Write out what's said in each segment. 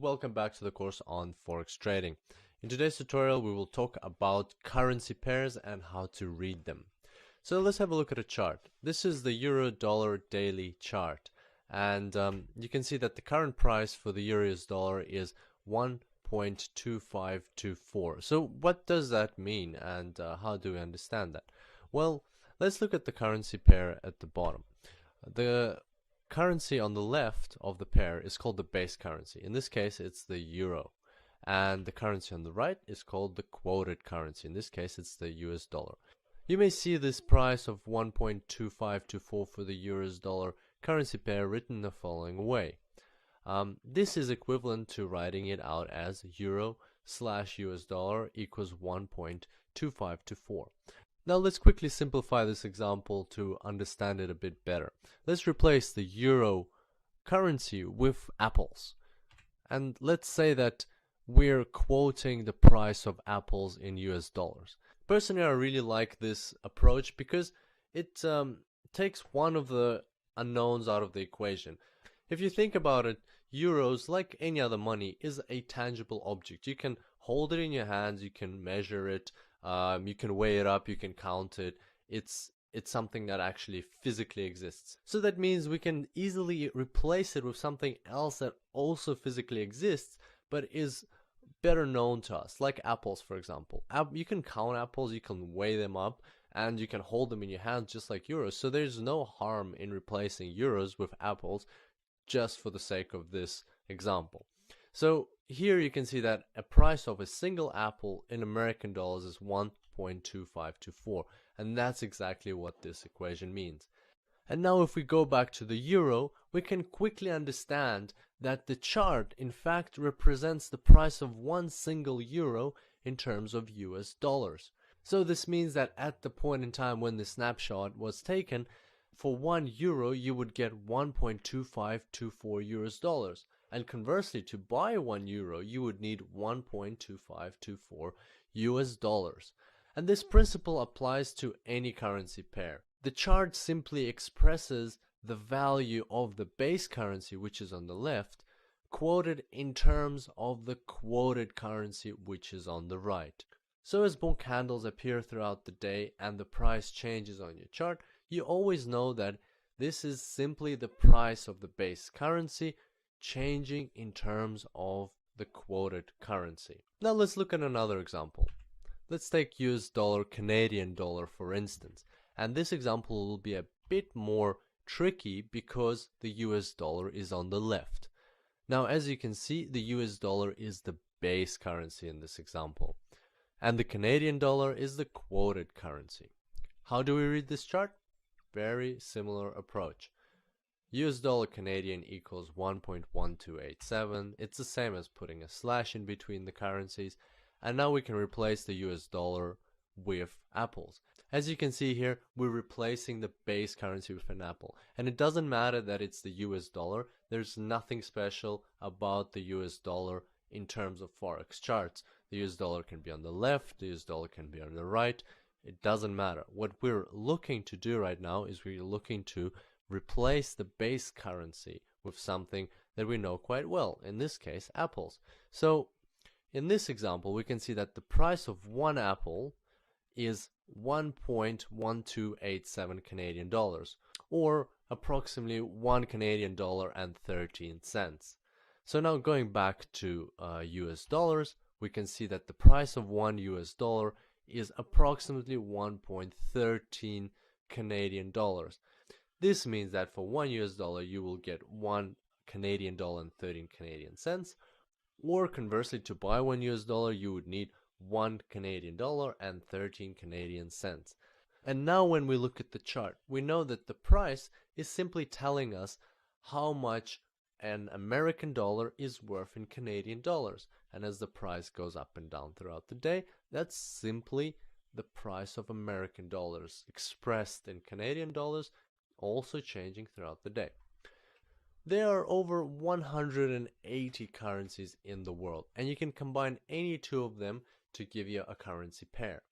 welcome back to the course on Forex trading. In today's tutorial we will talk about currency pairs and how to read them. So let's have a look at a chart. This is the euro dollar daily chart, and you can see that the current price for the euro US dollar is 1.2524. So what does that mean, and how do we understand that? Well, let's look at the currency pair at the bottom. The currency on the left of the pair is called the base currency. In this case it's the euro, and the currency on the right is called the quoted currency. In this case it's the US dollar. You may see this price of 1.2524 for the US dollar currency pair written the following way. This is equivalent to writing it out as euro/US dollar equals 1.2524. Now let's quickly simplify this example to understand it a bit better. Let's replace the euro currency with apples. And let's say that we're quoting the price of apples in US dollars. Personally, I really like this approach because it takes one of the unknowns out of the equation. If you think about it, euros, like any other money, is a tangible object. You can hold it in your hands, you can measure it, you can weigh it up, you can count it. It's something that actually physically exists. So that means we can easily replace it with something else that also physically exists but is better known to us, like apples, for example. You can count apples, you can weigh them up, and you can hold them in your hands just like euros. So there's no harm in replacing euros with apples just for the sake of this example. So here you can see that a price of a single apple in American dollars is 1.2524, and that's exactly what this equation means. And now if we go back to the euro, we can quickly understand that the chart in fact represents the price of one single euro in terms of US dollars. So this means that at the point in time when the snapshot was taken, for 1 euro you would get 1.2524 US dollars. And conversely, to buy 1 euro, you would need 1.2524 US dollars. And this principle applies to any currency pair. The chart simply expresses the value of the base currency, which is on the left, quoted in terms of the quoted currency, which is on the right. So as more candles appear throughout the day and the price changes on your chart, you always know that this is simply the price of the base currency changing in terms of the quoted currency. Now let's look at another example. Let's take US dollar, Canadian dollar for instance. And this example will be a bit more tricky because the US dollar is on the left. Now as you can see, the US dollar is the base currency in this example, and the Canadian dollar is the quoted currency. How do we read this chart? Very similar approach. US dollar Canadian equals 1.1287. It's the same as putting a slash in between the currencies. And now we can replace the US dollar with apples. As you can see here, we're replacing the base currency with an apple. And it doesn't matter that it's the US dollar. There's nothing special about the US dollar in terms of Forex charts. The US dollar can be on the left, the US dollar can be on the right. It doesn't matter. What we're looking to do right now is we're looking to replace the base currency with something that we know quite well, in this case apples. So in this example we can see that the price of one apple is 1.1287 Canadian dollars, or approximately 1 Canadian dollar and 13 cents. So now going back to US dollars, we can see that the price of 1 US dollar is approximately 1.13 Canadian dollars. This means that for 1 US dollar you will get 1 Canadian dollar and 13 Canadian cents, or conversely, to buy 1 US dollar you would need 1 Canadian dollar and 13 Canadian cents. And now when we look at the chart, we know that the price is simply telling us how much an American dollar is worth in Canadian dollars. And as the price goes up and down throughout the day, that's simply the price of American dollars expressed in Canadian dollars, also changing throughout the day. There are over 180 currencies in the world, and you can combine any two of them to give you a currency pair.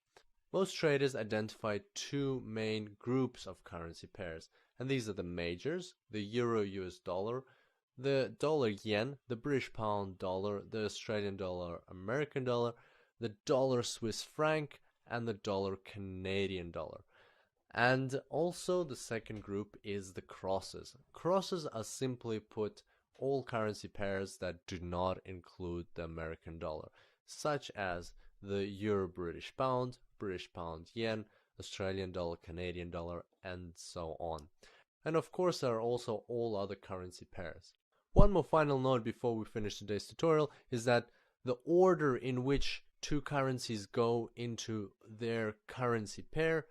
Most traders identify two main groups of currency pairs, and these are the majors, the euro US dollar, the dollar yen, the British pound dollar, the Australian dollar, American dollar, the dollar Swiss franc, and the dollar Canadian dollar. And also the second group is the crosses. Crosses are simply put all currency pairs that do not include the American dollar, such as the Euro British pound yen, Australian dollar, Canadian dollar, and so on. And of course there are also all other currency pairs. One more final note before we finish today's tutorial is that the order in which two currencies go into their currency pair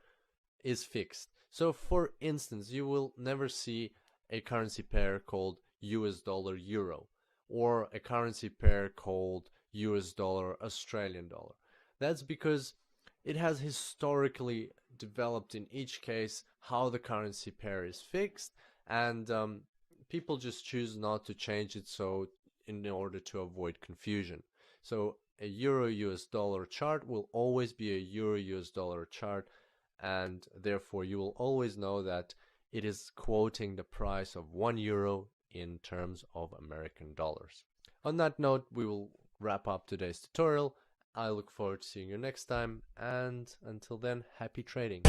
is fixed. So for instance, you will never see a currency pair called US dollar euro or a currency pair called US dollar Australian dollar. That's because it has historically developed in each case how the currency pair is fixed, and people just choose not to change it so in order to avoid confusion. So a euro US dollar chart will always be a euro US dollar chart, and therefore you will always know that it is quoting the price of €1 in terms of American dollars. On that note, we will wrap up today's tutorial. I look forward to seeing you next time, and until then, happy trading.